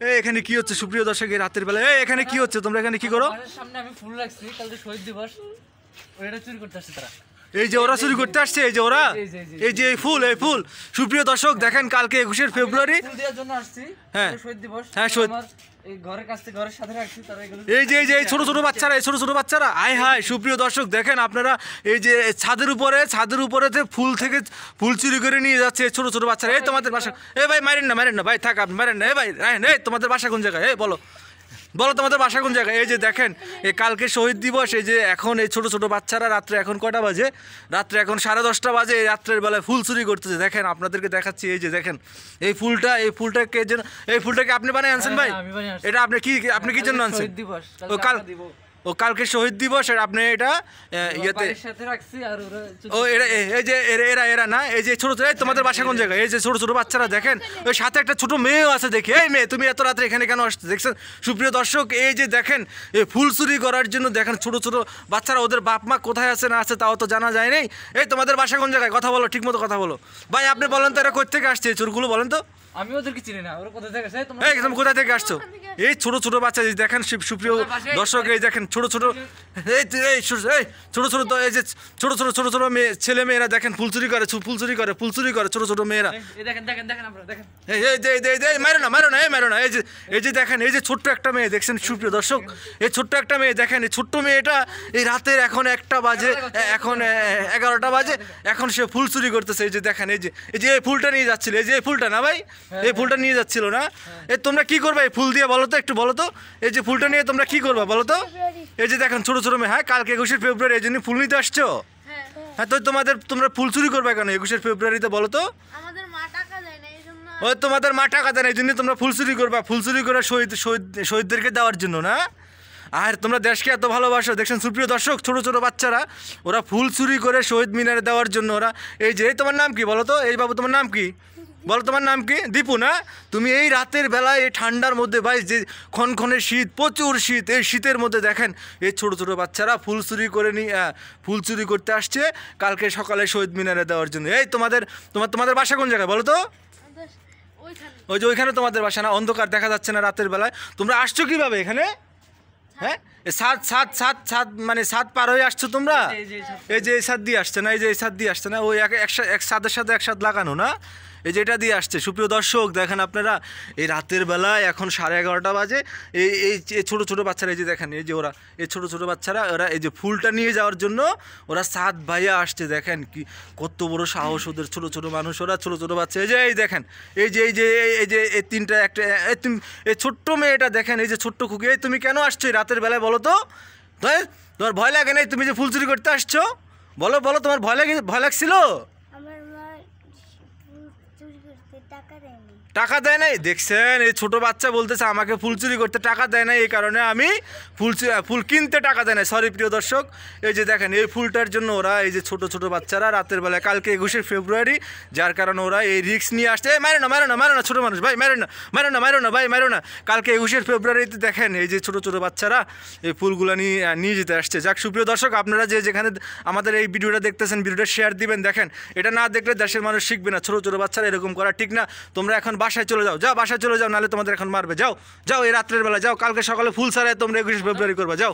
এখানে কি হচ্ছে সুপ্রিয় দর্শক এই রাতের বেলা? এখানে কি হচ্ছে? তোমরা এখানে কি করো? সামনে আমি ফুল রাখছি, কালকে শহীদ দিবস, ওইটা চুরি করতে আসছে তারা। এই যে ওরা চুরি করতে আসছে, এই যে ওরা, এই যে এই ফুল সুপ্রিয় দর্শক দেখেন, কালকে 21শে ফেব্রুয়ারি ফুল দেওয়ার জন্য আসছি। হ্যাঁ শহীদ দিবস, হ্যাঁ শহীদ, এই ঘরের কাছে ঘরের সাথে রাখছি তারা এগুলো। এই যে এই ছোট ছোট বাচ্চারা, এই ছোট ছোট বাচ্চারা, আয় হায় সুপ্রিয় দর্শক দেখেন আপনারা, এই যে ছাদের উপরে যে ফুল থেকে ফুল চুরি করে নিয়ে যাচ্ছে ছোট ছোট বাচ্চারা। এই তোমাদের বাসা, এই ভাই মারেন না ভাই, থাক আপনি মারেন না। এই ভাই এই তোমাদের বাসা কোন জায়গায়? এই বলো তোমাদের বাসা কোন জায়গায়? এই যে দেখেন এই কালকে শহীদ দিবস, এই যে এখন এই ছোট ছোট বাচ্চারা রাত্রে এখন কটা বাজে? রাত্রে এখন 10:30 বাজে। এই রাত্রের বেলায় ফুল চুরি করতেছে। দেখেন আপনাদেরকে দেখাচ্ছি, এই যে দেখেন এই ফুলটাকে যেন, এই ফুলটাকে আপনি বানিয়ে আনছেন ভাই? এটা আপনি কি জন্য আনছেন? কালকে শহীদ দিবস, আর আপনি এটা ইয়েতে ও এই যে এরা না, এই যে ছোট ছোট, তোমাদের বাসা কোন জায়গায়? এই যে ছোট ছোট বাচ্চারা দেখেন, ওই সাথে একটা ছোট মেয়েও আছে। দেখি এই মেয়ে, তুমি এত রাত্রে এখানে কেন আসছো? দেখছেন সুপ্রিয় দর্শক, এই যে দেখেন এই ফুল চুরি করার জন্য দেখেন ছোট ছোট বাচ্চারা, ওদের বাপ মা কোথায় আছে না আছে তাও তো জানা যায় নাই। এই তোমাদের বাসা কোন জায়গায়? কথা বলো, ঠিক মতো কথা বলো ভাই। আপনি বলেন তো এরা কোথা থেকে আসছে এই চোরগুলো? বলেন তো। আমি ওদেরকে চিনি না, ওরা কোথা থেকে আসে? তুমি কোথা থেকে আসছো? এই ছোট ছোট বাচ্চা দেখেন সুপ্রিয় দর্শক, এই দেখেন ছোট ছোট, এই ছোট ছোট, এই যে ছোট ছোট মেয়ে ছেলে মেয়েরা দেখেন ফুল চুরি করে ছোট ছোট মেয়েরা। এই মারো না। এই যে দেখেন, এই যে ছোট্ট একটা মেয়ে দেখছেন সুপ্রিয় দর্শক, এই ছোট্ট একটা মেয়ে দেখেন, এই ছোট্ট মেয়েটা এই রাতের এখন 1টা বাজে, এখন 11টা বাজে, এখন সে ফুল চুরি করতেছে। এই যে দেখেন, এই যে এই ফুলটা নিয়ে যাচ্ছিল, এই যে এই ফুলটা না ভাই, এই ফুলটা নিয়ে যাচ্ছিল না? এই তোমরা কি করবে এই ফুল দিয়ে? বলো তো, একটু বলো তো, এই যে ফুলটা নিয়ে তোমরা কি করবে বলো তো? এই যে দেখেন ছোট ছোট মেয়ে, হ্যাঁ কালকে 21শে ফেব্রুয়ারি, এই জন্য ফুল নিতে আসছো? হ্যাঁ, তো তোমরা ফুল চুরি করবে কেন 21শে ফেব্রুয়ারিতে বলো তো? আমাদের মা টাকা দেয় না, এই জন্য। ওই তোমাদের মা টাকা দেয় না, এই জন্য তোমরা ফুল চুরি করবা? ফুল চুরি করে শহীদদেরকে দেওয়ার জন্য না? আর তোমরা দেশকে এত ভালোবাসো। দেখছেন সুপ্রিয় দর্শক, ছোট ছোট বাচ্চারা ওরা ফুল চুরি করে শহীদ মিনারে দেওয়ার জন্য ওরা, এই যে তোমার নাম কি বলো তো? এই বাবু তোমার নাম কি বলো? তোমার নাম কি? দীপু না? তুমি এই রাতের বেলায় এই ঠান্ডার মধ্যে ভাই, যে ক্ষণক্ষণে শীত, প্রচুর শীত, এই শীতের মধ্যে দেখেন এই ছোট ছোট বাচ্চারা ফুল চুরি করতে আসছে কালকে সকালে শহীদ মিনারে দেওয়ার জন্য। এই তোমাদের বাসা কোন জায়গায় বলো তো? ওই যে ওইখানে তোমাদের বাসা না? অন্ধকার দেখা যাচ্ছে না রাতের বেলায়? তোমরা আসছো কিভাবে এখানে? হ্যাঁ, সাত মানে সাত পার হয়ে আসছো তোমরা? এই যে এই সাত দিয়ে আসছে না? এই যে এই সাত দিয়ে আসছে না? ওই এক সাদের সাথে এক সাথ লাগানো না? এই যে এটা দিয়ে আসছে। সুপ্রিয় দর্শক দেখেন আপনারা, এই রাতের বেলায় এখন 11:30 বাজে, এই ছোটো ছোটো বাচ্চারা, এই যে দেখেন, এই যে ওরা, এই ছোটো ছোটো বাচ্চারা, ওরা এই যে ফুলটা নিয়ে যাওয়ার জন্য ওরা সাত ভাইয়া আসছে। দেখেন কি কত বড় সাহস ওদের, ছোটো ছোটো মানুষ ওরা, ছোটো ছোটো বাচ্চা। এই দেখেন, এই যে এই তিনটা, একটা এই ছোট্ট মেয়েটা দেখেন, এই যে ছোট্ট খুকি। এই তুমি কেন আসছো এই রাতের বেলায় বলো তো? তোমার ভয় লাগে না তুমি যে ফুল চুরি করতে আসছো? বলো তোমার ভয় লাগছিল? টাকা দেয় নাই? দেখছেন এই ছোট বাচ্চা বলতেছে আমাকে ফুল চুরি করতে টাকা দেয় না, এই কারণে আমি ফুল কিনতে টাকা দেয় না। সরি প্রিয় দর্শক, এই যে দেখেন এই ফুলটার জন্য ওরা, এই যে ছোট ছোট বাচ্চারা রাতের বেলায় কালকে 21শে ফেব্রুয়ারি, যার কারণে ওরা এই রিস্ক নিয়ে আসছে। মারো না ছোট মানুষ ভাই, মারো না ভাই, মারো না। কালকে 21শে ফেব্রুয়ারিতে দেখেন এই যে ছোট ছোট বাচ্চারা এই ফুলগুলো নিয়ে যেতে আসছে। যাক সুপ্রিয় দর্শক, আপনারা যেখানে আমাদের এই ভিডিওটা দেখতেছেন, ভিডিওটা শেয়ার দিবেন। দেখেন এটা না দেখলে দেশের মানুষ শিখবে না। ছোট ছোট বাচ্চারা এরকম করা ঠিক না। তোমরা এখন বাসায় চলে যাও, বাসায় চলে যাও, নাহলে তোমাদের এখন মারবে। যাও এই রাত্রের বেলা যাও, কালকে সকালে ফুল ছাড়াই তোমরা 21শে ফেব্রুয়ারি করবা, যাও।